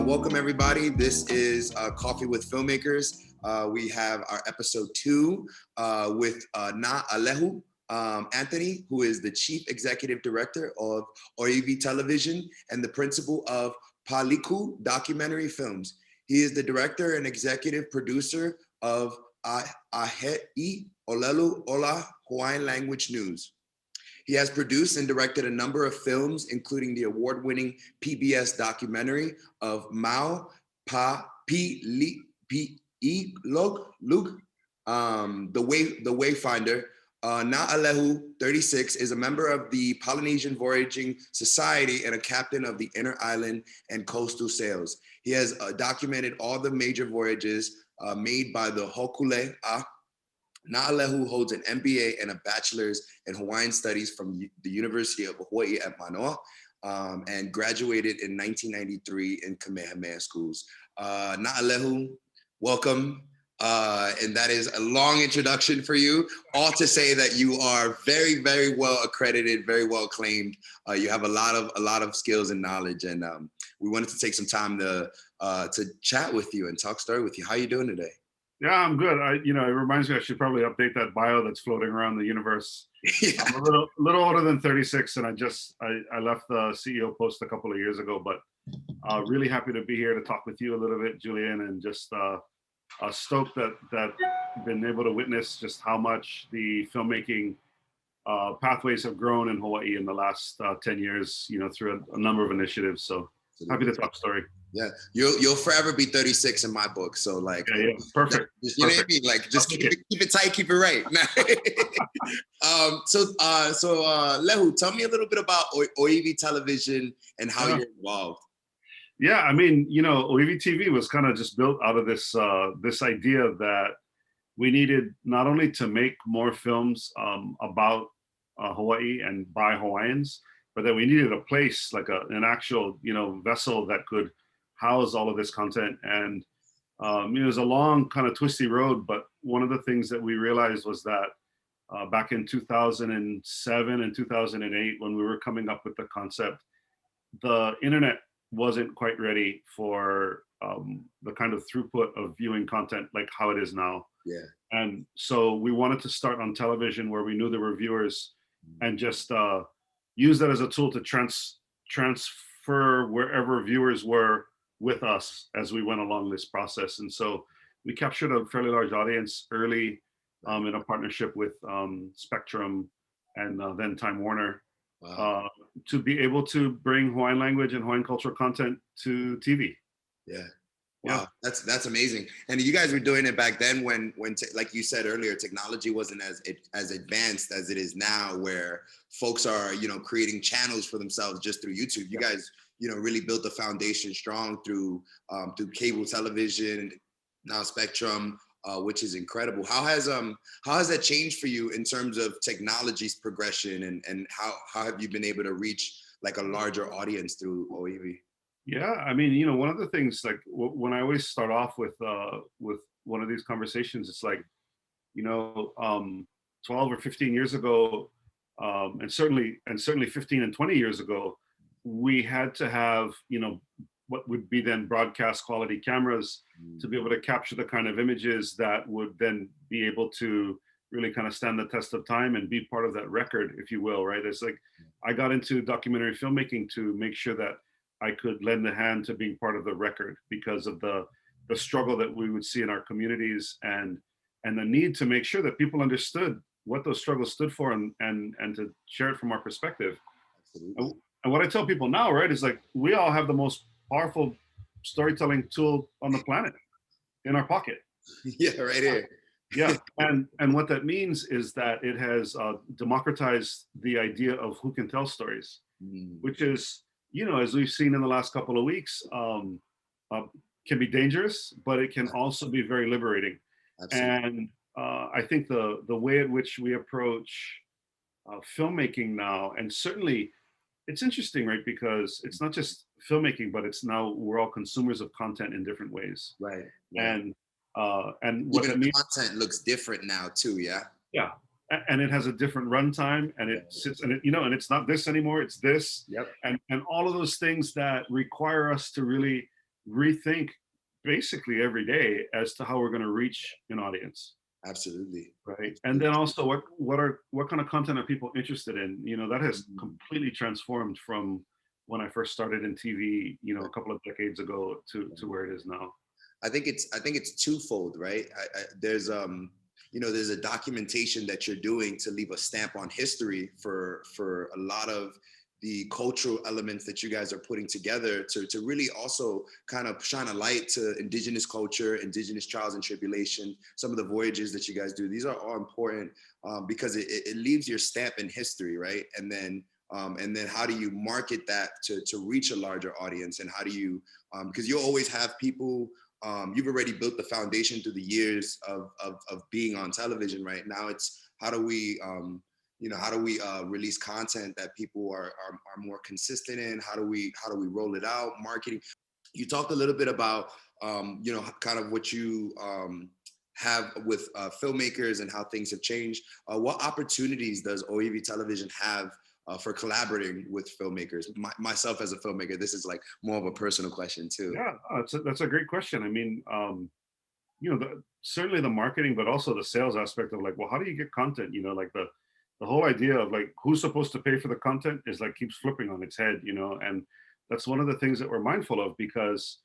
Welcome everybody. This is Coffee with Filmmakers. We have our episode 2 with Nāʻālehu Anthony, who is the Chief Executive Director of ʻŌiwi Television and the principal of Paliku Documentary Films. He is the director and executive producer of ʻŌiwi Hawaiian language news. He has produced and directed a number of films, including the award-winning PBS documentary of Mau Pa Pi Lug, The Wayfinder. Nāʻālehu, 36, is a member of the Polynesian Voyaging Society and a captain of the Inner Island and Coastal Sails. He has documented all the major voyages made by the Hokule. Nāʻālehu holds an MBA and a bachelor's in Hawaiian studies from the University of Hawaii at Manoa, and graduated in 1993 in Kamehameha schools. Nāʻālehu, welcome. And that is a long introduction for you, all to say that you are very, very well accredited, very well acclaimed. You have a lot of skills and knowledge, and we wanted to take some time to chat with you and talk story with you. How are you doing today? Yeah, I'm good. It reminds me I should probably update that bio that's floating around the universe. Yeah. I'm a little older than 36, and I left the CEO post a couple of years ago, but really happy to be here to talk with you a little bit, Julian, and just stoked that been able to witness just how much the filmmaking pathways have grown in Hawaii in the last 10 years, through a number of initiatives. So happy to talk story. Yeah, you'll forever be 36 in my book. So like, yeah. Perfect. You know what I mean? Like, just keep it tight, keep it right. So Lehu, tell me a little bit about ʻŌiwi Television and how you're involved. Yeah, I mean, ʻŌiwi TV was kind of just built out of this this idea that we needed not only to make more films about Hawaii and by Hawaiians, but that we needed a place, like an actual, vessel that could house all of this content. And it was a long kind of twisty road, but one of the things that we realized was that back in 2007 and 2008, when we were coming up with the concept, the internet wasn't quite ready for the kind of throughput of viewing content like how it is now. Yeah. And so we wanted to start on television where we knew there were viewers, and just use that as a tool to transfer wherever viewers were with us as we went along this process. And so we captured a fairly large audience early in a partnership with Spectrum and then Time Warner. Wow. To be able to bring Hawaiian language and Hawaiian cultural content to TV. Yeah. Wow, that's amazing. And you guys were doing it back then when like you said earlier, technology wasn't as advanced as it is now, where folks are, creating channels for themselves just through YouTube. You guys, really built the foundation strong through cable television, now Spectrum, which is incredible. How has that changed for you in terms of technology's progression, and how have you been able to reach like a larger audience through ʻŌiwi? Yeah, I mean, one of the things, like when I always start off with one of these conversations, it's like, 12 or 15 years ago, and certainly 15 and 20 years ago, we had to have, what would be then broadcast quality cameras to be able to capture the kind of images that would then be able to really kind of stand the test of time and be part of that record, if you will, right? It's like, I got into documentary filmmaking to make sure that I could lend a hand to being part of the record because of the struggle that we would see in our communities, and the need to make sure that people understood what those struggles stood for, and to share it from our perspective. Absolutely. And what I tell people now, right, is like, we all have the most powerful storytelling tool on the planet in our pocket. Yeah, right here. Yeah, and what that means is that it has democratized the idea of who can tell stories, which is, as we've seen in the last couple of weeks, can be dangerous, but it can also be very liberating. Absolutely. And I think the way in which we approach filmmaking now, and certainly it's interesting, right? Because it's not just filmmaking, but it's now we're all consumers of content in different ways. Right. And what even it means, content looks different now too. Yeah. Yeah. And it has a different runtime, and it sits, and and it's not this anymore, it's this. Yep. And all of those things that require us to really rethink basically every day as to how we're going to reach an audience. Absolutely. Right. And then also what kind of content are people interested in? You know, that has completely transformed from when I first started in TV, you know, a couple of decades ago to where it is now. I think it's twofold, right? There's you know, there's a documentation that you're doing to leave a stamp on history for a lot of the cultural elements that you guys are putting together to really also kind of shine a light to indigenous culture, indigenous trials and tribulation, some of the voyages that you guys do. These are all important because it leaves your stamp in history, right? And then how do you market that to reach a larger audience? And how do you, because you'll always have people, you've already built the foundation through the years of being on television. Right now, it's how do we, you know, how do we release content that people are more consistent in? How do we roll it out? Marketing. You talked a little bit about, you know, kind of what you have with filmmakers and how things have changed. What opportunities does ʻŌiwi Television have for collaborating with filmmakers? Myself as a filmmaker, this is like more of a personal question too. Yeah, that's a great question. I mean, you know, certainly the marketing, but also the sales aspect of like, well, how do you get content? You know, like the whole idea of like who's supposed to pay for the content is like keeps flipping on its head, you know, and that's one of the things that we're mindful of because,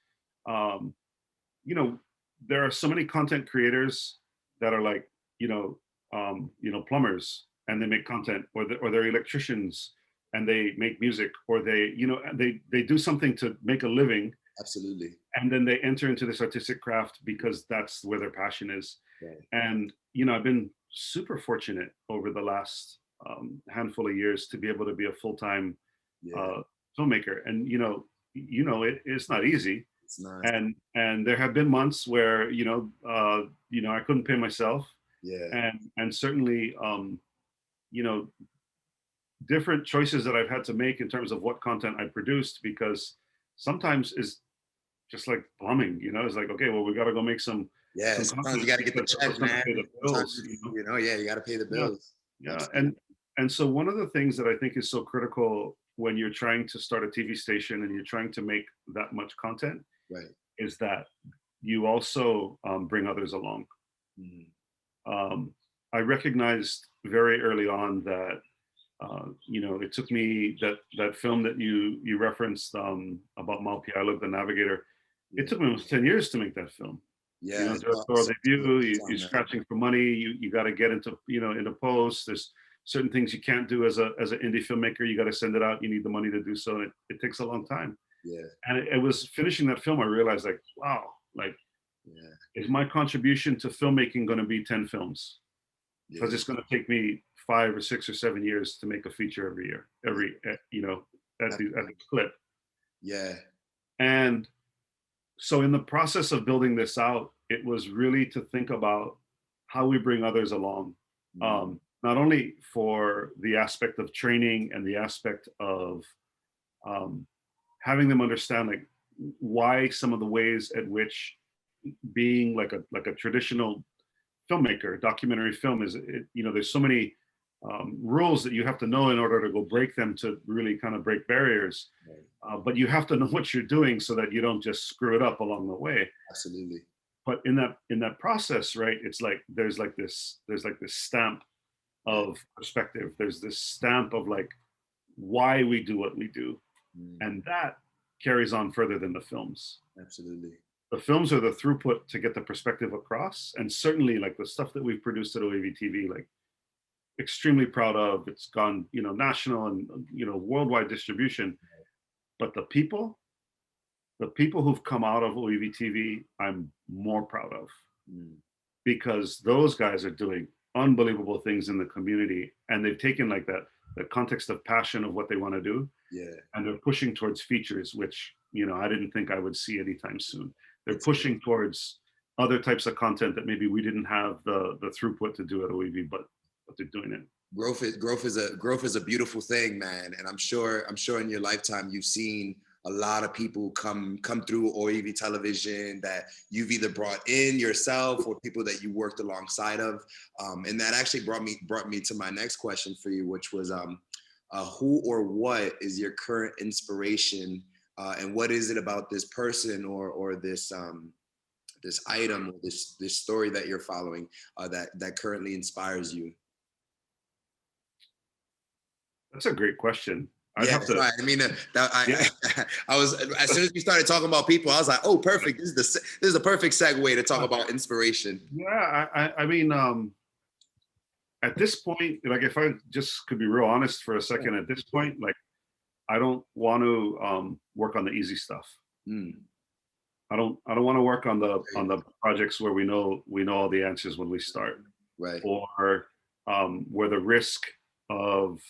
you know, there are so many content creators that are like, you know, plumbers and they make content, or they're electricians and they make music, or they, you know, they do something to make a living. Absolutely. And then they enter into this artistic craft because that's where their passion is. Right. And, you know, I've been super fortunate over the last handful of years to be able to be a full-time filmmaker. And, you know, it's not easy. It's not. And there have been months where, you know, I couldn't pay myself. Yeah. And certainly, you know, different choices that I've had to make in terms of what content I produced, because sometimes it's just like plumbing, you know, it's like, okay, well, we got to go make some sometimes you got to get the check, man. Pay the bills, you know, you got to pay the bills. Yeah. And so one of the things that I think is so critical when you're trying to start a TV station and you're trying to make that much content, right, is that you also bring others along. I recognized very early on that you know, it took me that film that you referenced about ʻaʻiwi, the Navigator. It took me almost 10 years to make that film. Yeah, you know, directorial debut, you're scratching for money. You got to get into, you know, into post. There's certain things you can't do as an indie filmmaker. You got to send it out. You need the money to do so. And it takes a long time. Yeah. And it was finishing that film, I realized, like, wow, like, is my contribution to filmmaking going to be 10 films? Because it's going to take me 5 or 6 or 7 years to make a feature every year, you know, at the clip. Yeah. And so in the process of building this out, it was really to think about how we bring others along, not only for the aspect of training and the aspect of having them understand like why some of the ways at which being like a traditional filmmaker, documentary film is, you know, there's so many rules that you have to know in order to go break them, to really kind of break barriers. But you have to know what you're doing so that you don't just screw it up along the way. Absolutely. But in that process, right, it's like there's like this stamp of perspective. There's this stamp of like why we do what we do, and that carries on further than the films. Absolutely. The films are the throughput to get the perspective across, and certainly like the stuff that we've produced at ʻŌiwi TV, like extremely proud of. It's gone, you know, national and, you know, worldwide distribution. But the people who've come out of ʻŌiwi TV, I'm more proud of, because those guys are doing unbelievable things in the community, and they've taken like the context of passion of what they want to do, and they're pushing towards features, which, you know, I didn't think I would see anytime soon. They're pushing towards other types of content that maybe we didn't have the throughput to do at ʻŌiwi, but they're doing it. Growth is a beautiful thing, man. And I'm sure in your lifetime you've seen a lot of people come through ʻŌiwi Television that you've either brought in yourself or people that you worked alongside of. And that actually brought me to my next question for you, which was who or what is your current inspiration and what is it about this person or this this item or this story that you're following that currently inspires you? That's a great question. I'd Yeah, have to. right. I mean, Yeah. I was, as soon as you started talking about people, I was like, oh, perfect. This is the perfect segue to talk about inspiration. Yeah. I mean, at this point, like if I just could be real honest for a second, at this point, like I don't want to work on the easy stuff. Mm, I don't want to work on the projects where we know all the answers when we start, right. or where the risk of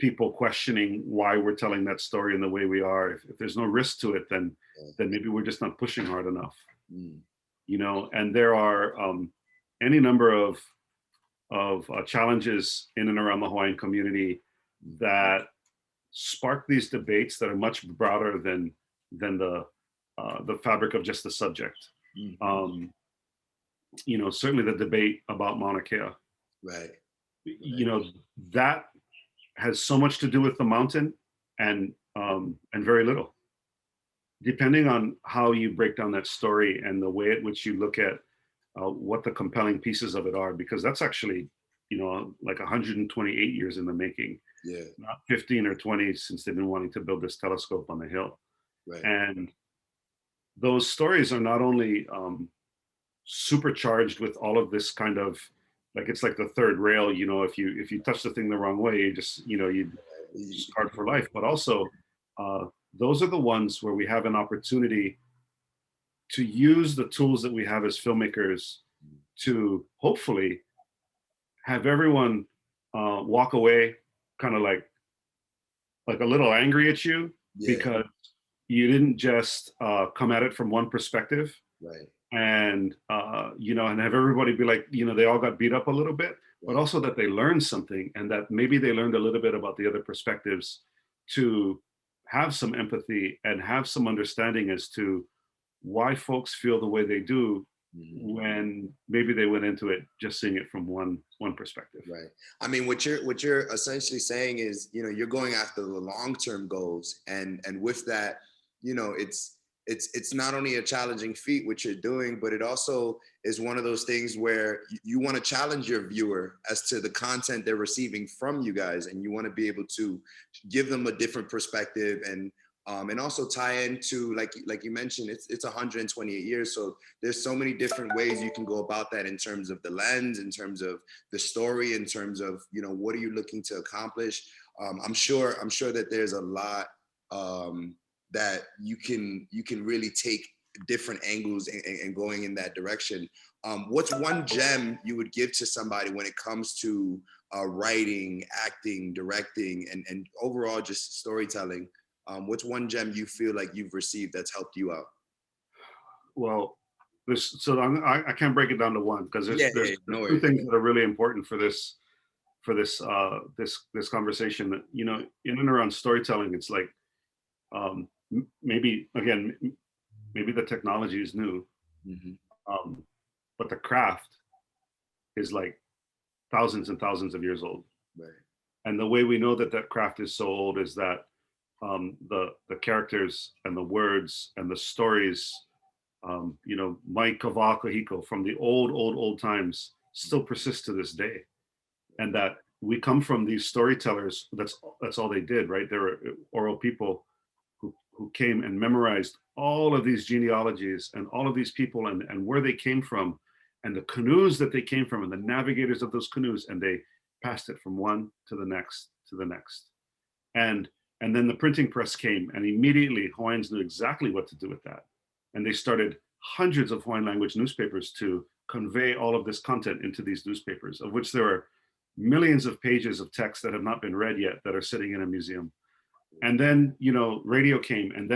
people questioning why we're telling that story in the way we are. If there's no risk to it, then maybe we're just not pushing hard enough. Mm, You know, and there are any number of challenges in and around the Hawaiian community that spark these debates that are much broader than the fabric of just the subject. You know, certainly the debate about Mauna Kea. right. You know, that has so much to do with the mountain and very little, depending on how you break down that story and the way at which you look at what the compelling pieces of it are, because that's actually, you know, like 128 years in the making. Yeah. Not 15 or 20 since they've been wanting to build this telescope on the hill. Right. And those stories are not only supercharged with all of this kind of, like, it's like the third rail, you know, if you touch the thing the wrong way, you just, you know, you scarred for life. But also, those are the ones where we have an opportunity to use the tools that we have as filmmakers to hopefully have everyone walk away kind of like a little angry at you, because you didn't just come at it from one perspective. Right. And you know, and have everybody be like, you know, they all got beat up a little bit, but also that they learned something, and that maybe they learned a little bit about the other perspectives, to have some empathy and have some understanding as to why folks feel the way they do, when maybe they went into it just seeing it from one perspective. Right. I mean, what you're essentially saying is, you know, you're going after the long-term goals, and with that, you know, it's not only a challenging feat what you're doing, but it also is one of those things where you want to challenge your viewer as to the content they're receiving from you guys, and you want to be able to give them a different perspective, and also tie into, like you mentioned, it's 128 years, so there's so many different ways you can go about that, in terms of the lens, in terms of the story, in terms of, you know, what are you looking to accomplish. I'm sure that there's a lot that you can really take different angles and going in that direction. What's one gem you would give to somebody when it comes to writing, acting, directing, and overall just storytelling? What's one gem you feel like you've received that's helped you out? Well, I can't break it down to one, because there's no two worries. things that are really important for this conversation. You know, in and around storytelling, it's like, maybe again, maybe the technology is new, but the craft is like thousands and thousands of years old. Right. And the way we know that craft is so old is that the characters and the words and the stories, you know, mai kava kahiko from the old times still persist to this day. And that we come from these storytellers. That's all they did, right? There were oral people who came and memorized all of these genealogies and all of these people, and where they came from, and the canoes that they came from, and the navigators of those canoes, and they passed it from one to the next to the next. And then the printing press came, and immediately Hawaiians knew exactly what to do with that. And they started hundreds of Hawaiian language newspapers to convey all of this content into these newspapers, of which there are millions of pages of text that have not been read yet that are sitting in a museum. And then, you know, radio came, and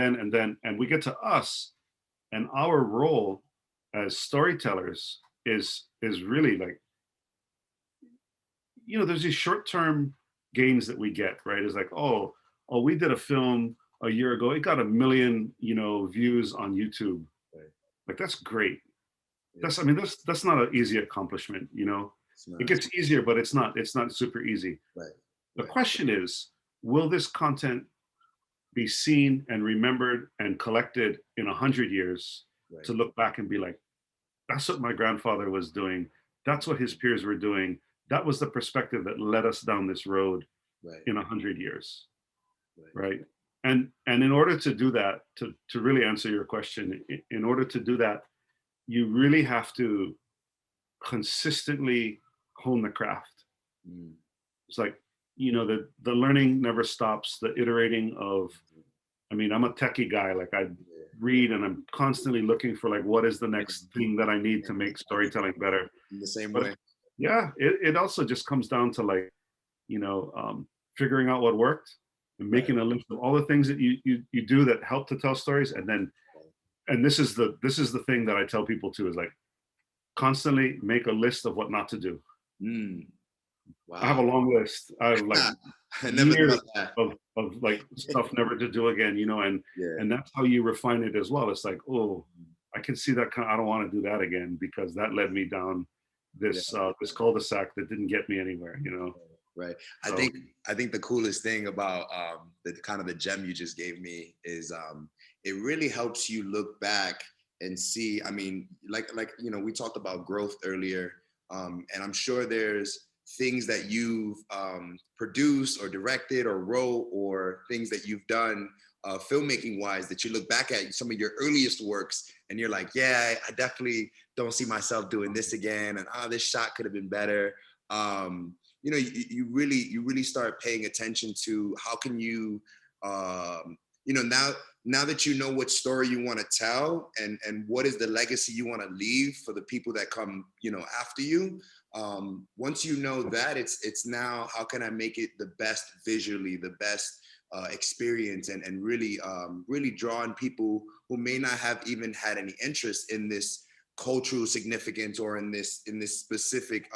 we get to us, and our role as storytellers is really like, you know, there's these short-term gains that we get, right? It's like, oh, we did a film a year ago, it got 1 million, you know, views on YouTube. Right. Like, that's great. Yeah. That's not an easy accomplishment, you know. It gets easier, but it's not super easy. Right. The question is, will this content be seen and remembered and collected in 100 years, Right. to look back and be like, that's what my grandfather was doing. That's what his peers were doing. That was the perspective that led us down this road Right. in 100 years. Right. Right. And in order to do that, to really answer your question, in order to do that, you really have to consistently hone the craft. Mm. It's like, the learning never stops, the iterating of, I mean, I'm a techie guy. Like, I read and I'm constantly looking for, like, what is the next thing that I need to make storytelling better. In the same But way. yeah, it also just comes down to, like, figuring out what worked and making a list of all the things that you do that help to tell stories. And this is the thing that I tell people too, is like, constantly make a list of what not to do. Mm. Wow. I have a long list. I have like I never years thought that. of like stuff never to do again, and that's how you refine it as well. It's like, oh, I can see that I don't want to do that again, because that led me down this this cul-de-sac that didn't get me anywhere, Right. So, I think the coolest thing about the kind of the gem you just gave me is it really helps you look back and see. I mean, like we talked about growth earlier, and I'm sure there's things that you've produced or directed or wrote, or things that you've done filmmaking wise, that you look back at some of your earliest works and you're like, yeah, I definitely don't see myself doing this again, and this shot could have been better. You really start paying attention to how can you, now that you know what story you want to tell, and what is the legacy you want to leave for the people that come, after you. Once you know that, it's now, how can I make it the best visually, the best experience, and really draw on people who may not have even had any interest in this cultural significance, or in this specific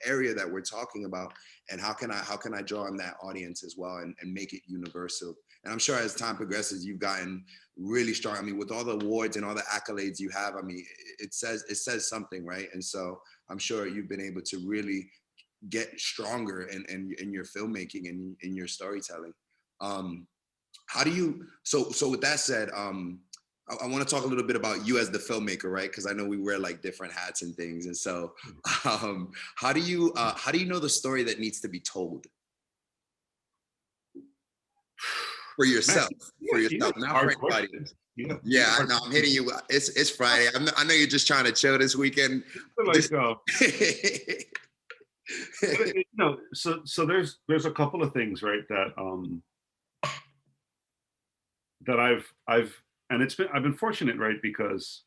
area that we're talking about, and how can I draw on that audience as well, and make it universal. And I'm sure as time progresses, you've gotten really strong. I mean, with all the awards and all the accolades you have, I mean, it says something, right? And so I'm sure you've been able to really get stronger in your filmmaking and in your storytelling. How do you, so with that said, I want to talk a little bit about you as the filmmaker, right? Because I know we wear like different hats and things. And so how do you know the story that needs to be told? For yourself, not for anybody. Yeah, I know. I'm hitting you. It's Friday. I know you're just trying to chill this weekend. like, so there's a couple of things, right, that that I've and I've been fortunate, right, because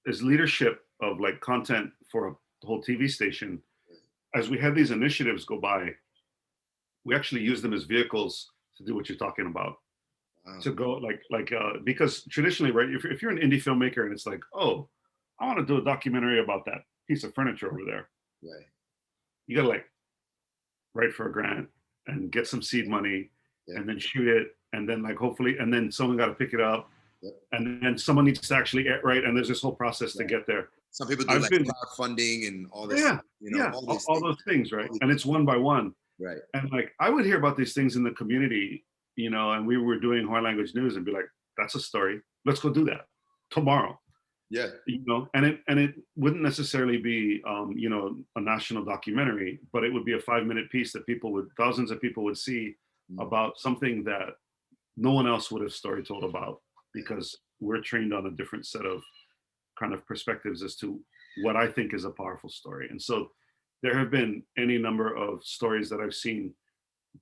as leadership of like content for the whole TV station, as we had these initiatives go by, we actually use them as vehicles to do what you're talking about. Wow. To go because traditionally, right, if you're an indie filmmaker and it's like, oh, I want to do a documentary about that piece of furniture over there, right, you gotta like write for a grant and get some seed money, and then shoot it, and then like hopefully, and then someone got to pick it up, and then someone needs to actually right, and there's this whole process to get there. Some people do crowdfunding and all this, all those things, right? And it's one by one, right? And like I would hear about these things in the community, and we were doing Hawaiian language news, and be like, that's a story, let's go do that tomorrow. Yeah. And it wouldn't necessarily be a national documentary, but it would be a 5-minute piece that thousands of people would see about something that no one else would have story told about, because we're trained on a different set of kind of perspectives as to what I think is a powerful story. And so there have been any number of stories that I've seen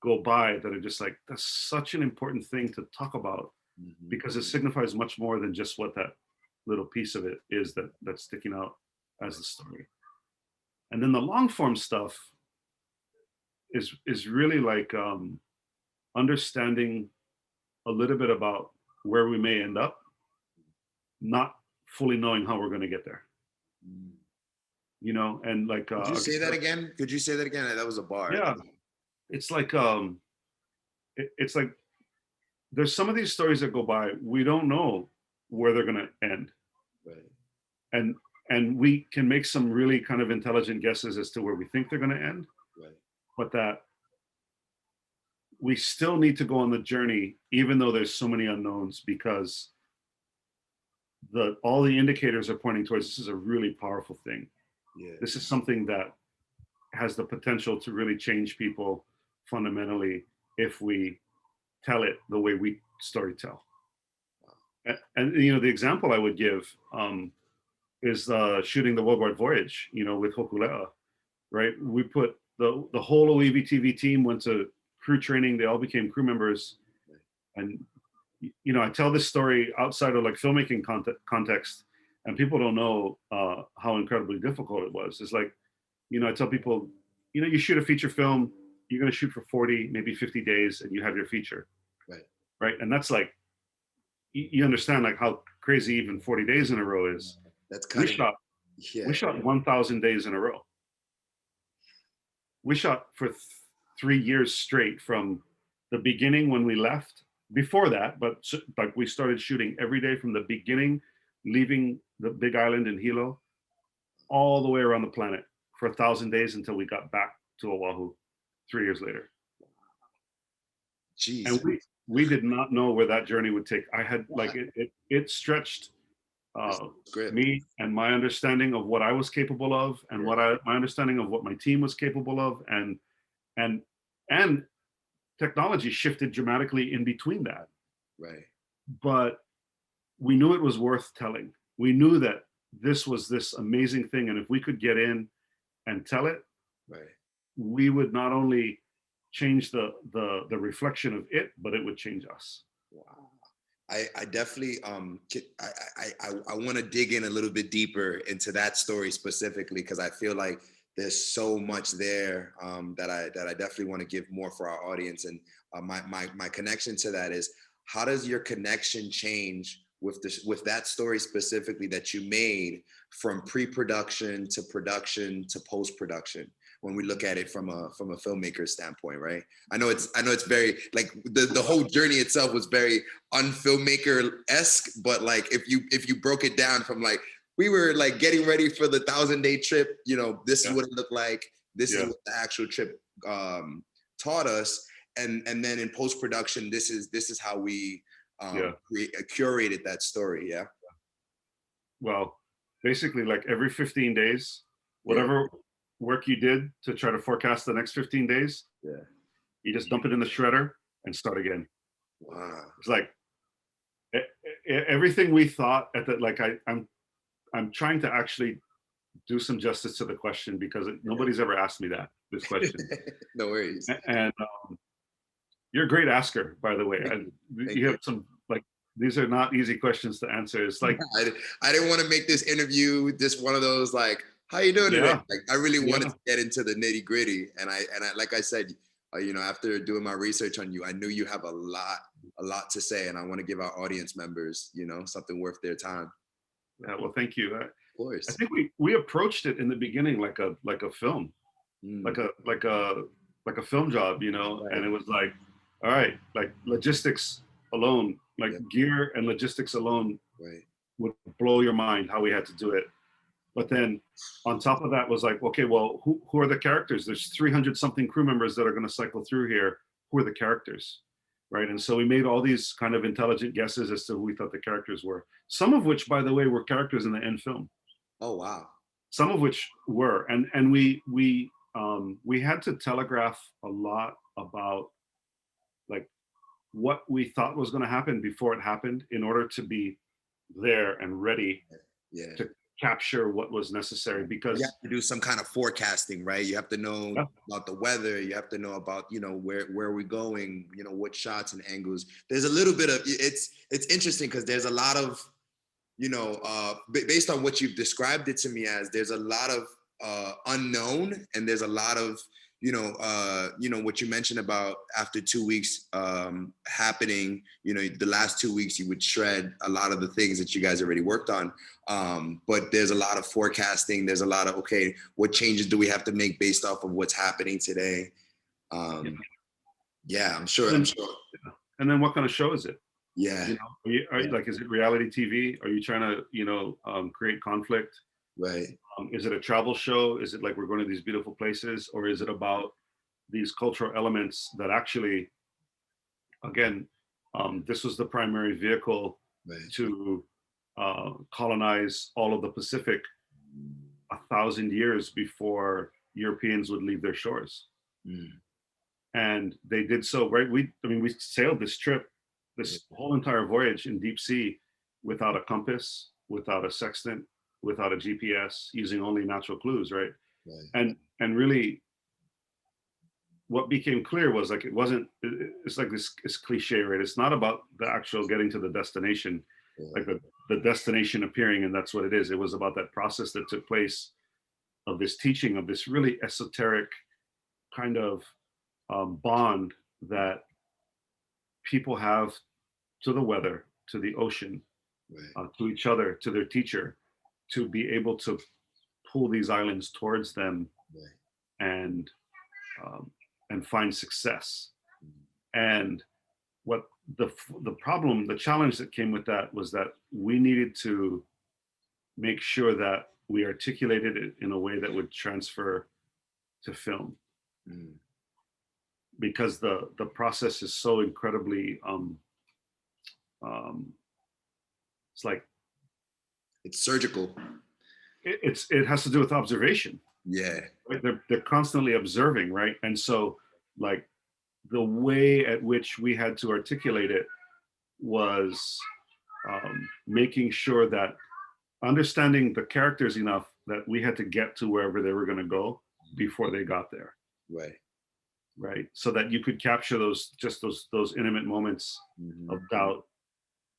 go by that are just like, that's such an important thing to talk about, because it signifies much more than just what that little piece of it is that's sticking out as the story. And then the long form stuff is really like understanding a little bit about where we may end up, not fully knowing how we're going to get there. And like could you say that again? That was a bar. Yeah, it's like it's like there's some of these stories that go by, we don't know where they're going to end. Right. And we can make some really kind of intelligent guesses as to where we think they're going to end. Right. But that we still need to go on the journey, even though there's so many unknowns, because all the indicators are pointing towards this is a really powerful thing. Yeah. This is something that has the potential to really change people fundamentally if we tell it the way we story tell. And you know, the example I would give is shooting the World Wide Voyage, you know, with Hokulea, right? We put the whole ʻŌiwi TV team went to crew training. They all became crew members. And, you know, I tell this story outside of like filmmaking context, and people don't know how incredibly difficult it was. It's like, you know, I tell people, you know, you shoot a feature film, you're going to shoot for 40, maybe 50 days, and you have your feature. Right. Right. And that's like, you understand like how crazy even 40 days in a row is. That's kind of, we shot 1,000 days in a row. We shot for 3 years straight from the beginning when we left. Before that, but like we started shooting every day from the beginning, leaving the big island in Hilo, all the way around the planet for 1,000 days until we got back to Oahu 3 years later. Jeez. And we did not know where that journey would take. I had like it stretched me and my understanding of what I was capable of, and my understanding of what my team was capable of, and technology shifted dramatically in between that. Right. But we knew it was worth telling. We knew that this was this amazing thing, and if we could get in and tell it, right, we would not only change the reflection of it, but it would change us. Wow. I definitely I want to dig in a little bit deeper into that story specifically, because I feel like there's so much there that I definitely want to give more for our audience. And my connection to that is, how does your connection change with that story specifically that you made from pre-production to production to post-production, when we look at it from a filmmaker standpoint, right? I know it's very like the whole journey itself was very unfilmmaker-esque, but like if you broke it down from like, we were like getting ready for the 1,000-day trip, you know, this is what it looked like, this is what the actual trip taught us, and then in post-production, this is how we curated that story. Yeah. Well, basically, like every 15 days, whatever work you did to try to forecast the next 15 days, you just dump it in the shredder and start again. Wow. It's like everything we thought at that. Like I'm trying to actually do some justice to the question, because nobody's ever asked me this question. No worries. And you're a great asker, by the way. You have some, like, these are not easy questions to answer. It's like, I didn't want to make this interview just one of those like, how you doing today? Like, I really wanted to get into the nitty gritty. And I like I said, you know, after doing my research on you, I knew you have a lot to say, and I want to give our audience members, you know, something worth their time. Yeah, well, thank you. Of course. I think we approached it in the beginning like a film, like a film job, you know, and it was like, all right, like logistics alone, like gear and logistics alone would blow your mind how we had to do it. But then on top of that was like, okay, well, who are the characters? There's 300 something crew members that are going to cycle through here. Who are the characters? Right. And so we made all these kind of intelligent guesses as to who we thought the characters were. Some of which, by the way, were characters in the end film. Oh, wow. Some of which were. And we had to telegraph a lot about like what we thought was going to happen before it happened, in order to be there and ready to capture what was necessary. Because you have to do some kind of forecasting, right? You have to know about the weather. You have to know about, you know, where we're going, you know, what shots and angles. There's a little bit of, it's interesting because there's a lot of, you know, based on what you've described it to me as, there's a lot of unknown, and there's a lot of, you know, what you mentioned about after 2 weeks happening, you know, the last 2 weeks you would shred a lot of the things that you guys already worked on. But there's a lot of forecasting. There's a lot of, okay, what changes do we have to make based off of what's happening today? Yeah, I'm sure. And then what kind of show is it? Yeah. You know, like, is it reality TV? Are you trying to, you know, create conflict? Right. Is it a travel show? Is it like we're going to these beautiful places? Or is it about these cultural elements that actually again, this was the primary vehicle Right. to colonize all of the Pacific 1,000 years before Europeans would leave their shores. Mm. And they did so, right? I mean, we sailed this trip, Yeah. this whole entire voyage in deep sea without a compass, without a sextant, without a GPS, using only natural clues, right? Right. And really, what became clear was like it wasn't. It's like this cliche, right? It's not about the actual getting to the destination, Yeah. like the destination appearing, and that's what it is. It was about that process that took place of this teaching of this really esoteric kind of bond that people have to the weather, to the ocean, Right. to each other, to their teacher, to be able to pull these islands towards them Right. and um, and find success. Mm. And what the problem, the challenge that came with that was that we needed to make sure that we articulated it in a way that would transfer to film, Mm. because the process is so incredibly um, it's like It's surgical. it has to do with observation, Yeah. right? They're constantly observing, right? And so like the way at which we had to articulate it was making sure that understanding the characters enough that we had to get to wherever they were going to go before they got there, Right. right? So that you could capture those, just those intimate moments Mm-hmm. of doubt,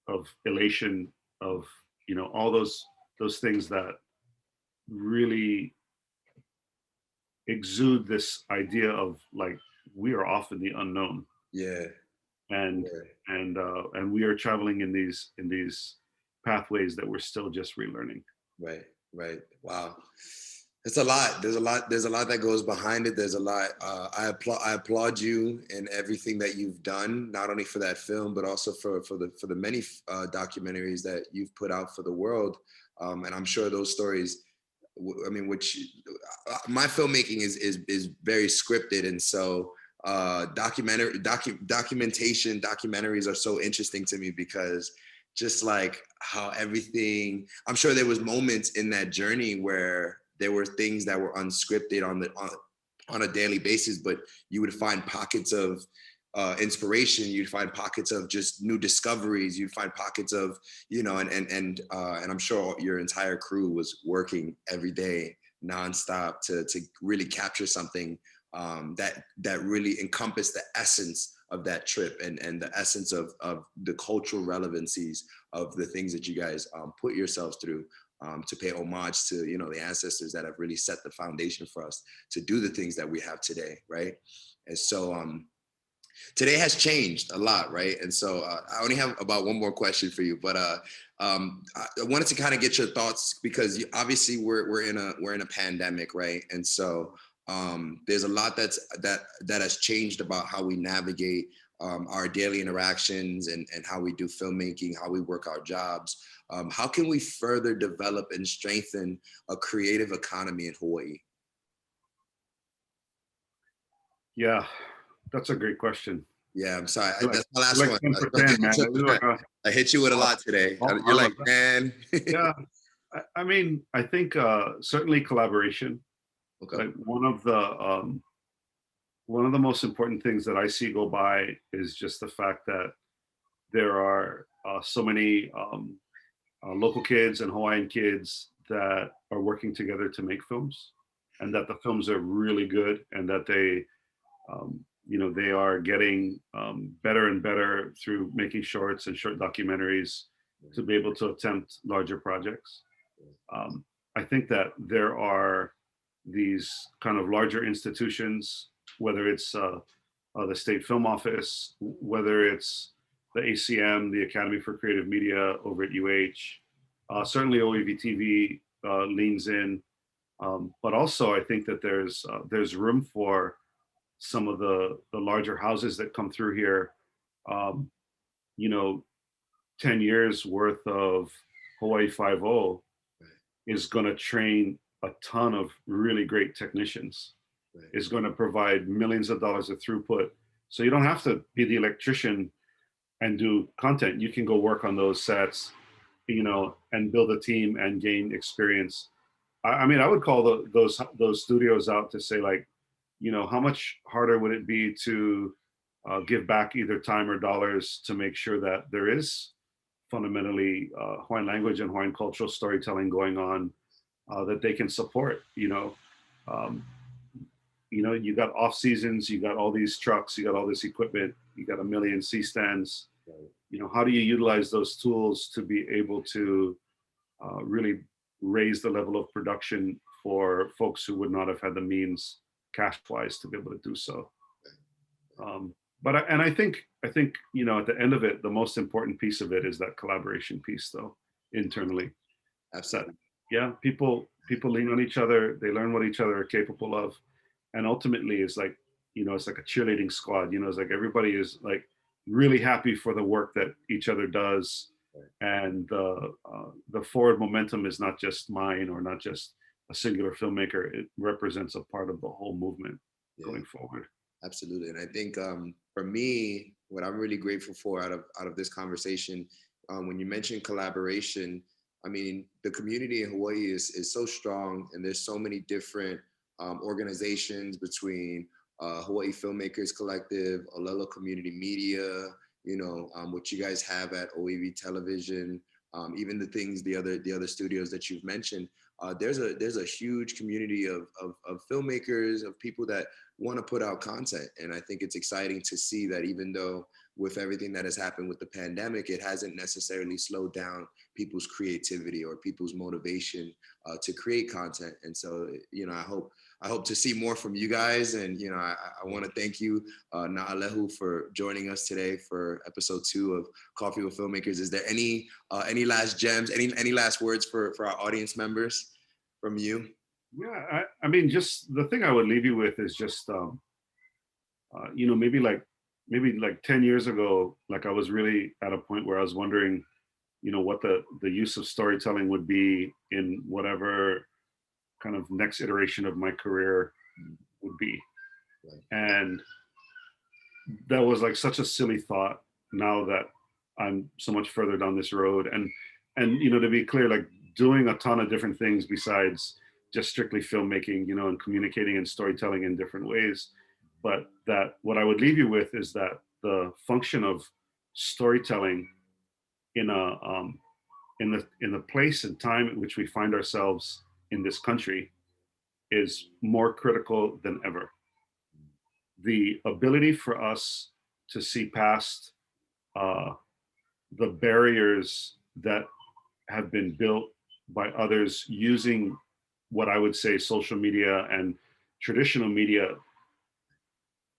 of elation, of, you know, all those things that really exude this idea of like we are off in the unknown, Yeah. and Yeah. and we are traveling in these pathways that we're still just relearning. Right. Right. Wow. It's a lot. There's a lot. There's a lot that goes behind it. There's a lot. I applaud you and everything that you've done, not only for that film, but also for the many documentaries that you've put out for the world. And I'm sure those stories. I mean, which my filmmaking is very scripted, and so documentaries are so interesting to me because just like how everything, I'm sure there was moments in that journey where there were things that were unscripted on a daily basis, but you would find pockets of inspiration. You'd find pockets of just new discoveries. You'd find pockets of, you know, and I'm sure your entire crew was working every day nonstop to really capture something that really encompassed the essence of that trip and the essence of the cultural relevancies of the things that you guys put yourselves through, to pay homage to, you know, the ancestors that have really set the foundation for us to do the things that we have today, right? And so today has changed a lot, right? And so I only have about one more question for you, but I wanted to kind of get your thoughts because obviously we're in a pandemic, right? And so there's a lot that has changed about how we navigate our daily interactions and how we do filmmaking, how we work our jobs. How can we further develop and strengthen a creative economy in Hawaii? Yeah, that's a great question. Yeah, I'm sorry. You're like, That's my last you're like one. 10 for 10, man. You're like I hit you with a lot today. You're all like, of that. man. Yeah, I mean, I think certainly collaboration. Okay. Like one of the most important things that I see go by is just the fact that there are so many local kids and Hawaiian kids that are working together to make films, and that the films are really good, and that they, you know, they are getting better and better through making shorts and short documentaries to be able to attempt larger projects. I think that there are these kind of larger institutions, whether it's the State Film Office, whether it's the ACM, the Academy for Creative Media over at certainly OEV TV leans in, but also I think that there's room for some of the larger houses that come through here. Um, you know, 10 years worth of Hawaii 5.0 is going to train a ton of really great technicians, Right. is going to provide millions of dollars of throughput So you don't have to be the electrician and do content. You can go work on those sets, you know, and build a team and gain experience. I mean, I would call those studios out to say, like, you know, how much harder would it be to give back either time or dollars to make sure that there is fundamentally Hawaiian language and Hawaiian cultural storytelling going on that they can support, you know. Um, you know, you got off seasons, you got all these trucks, you got all this equipment, you got a million C-stands. You know, how do you utilize those tools to be able to really raise the level of production for folks who would not have had the means cash-wise to be able to do so? And I think, you know, at the end of it, the most important piece of it is that collaboration piece, though, internally. Absolutely. Yeah, people lean on each other, they learn what each other are capable of, and ultimately it's like, you know, it's like a cheerleading squad. You know, it's like everybody is like really happy for the work that each other does, and the forward momentum is not just mine or not just a singular filmmaker. It represents a part of the whole movement going forward. Absolutely. And I think for me, what I'm really grateful for out of this conversation, when you mentioned collaboration, I mean, the community in Hawaii is so strong, and there's so many different organizations between Hawaii Filmmakers Collective, ʻŌiwi Community Media, you know, what you guys have at ʻŌiwi Television, even the other studios that you've mentioned. There's a huge community of filmmakers, of people that want to put out content. And I think it's exciting to see that even though with everything that has happened with the pandemic, it hasn't necessarily slowed down people's creativity or people's motivation to create content. And so, you know, I hope to see more from you guys. And, you know, I want to thank you, Nāʻālehu, for joining us today for episode 2 of Coffee with Filmmakers. Is there any last gems, any last words for our audience members from you? Yeah, I mean, just the thing I would leave you with is just, you know, maybe like 10 years ago, like I was really at a point where I was wondering, you know, what the use of storytelling would be in whatever kind of next iteration of my career would be. And that was like such a silly thought now that I'm so much further down this road. And, you know, to be clear, like doing a ton of different things besides just strictly filmmaking, you know, and communicating and storytelling in different ways. But that what I would leave you with is that the function of storytelling in the place and time in which we find ourselves in this country is more critical than ever. The ability for us to see past the barriers that have been built by others using what I would say social media and traditional media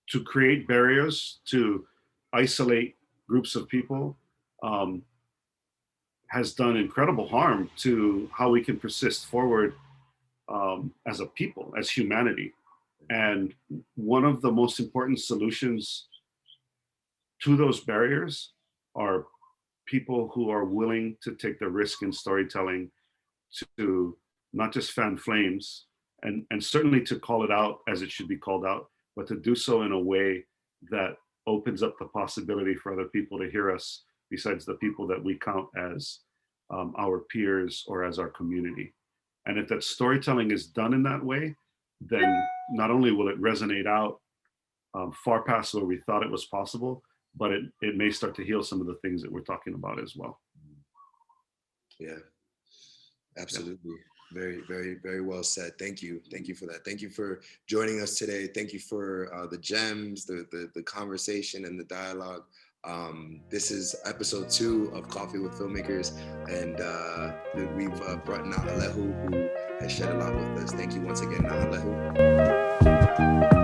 to create barriers, to isolate groups of people, has done incredible harm to how we can persist forward as a people, as humanity. And one of the most important solutions to those barriers are people who are willing to take the risk in storytelling to not just fan flames and certainly to call it out as it should be called out, but to do so in a way that opens up the possibility for other people to hear us besides the people that we count as our peers or as our community. And if that storytelling is done in that way, then not only will it resonate out far past where we thought it was possible, but it may start to heal some of the things that we're talking about as well. Yeah, absolutely. Yeah. Very, very, very well said. Thank you. Thank you for that. Thank you for joining us today. Thank you for the gems, the conversation and the dialogue. This is episode 2 of Coffee with Filmmakers, and we've brought Nāʻālehu, who has shared a lot with us. Thank you once again, Nāʻālehu.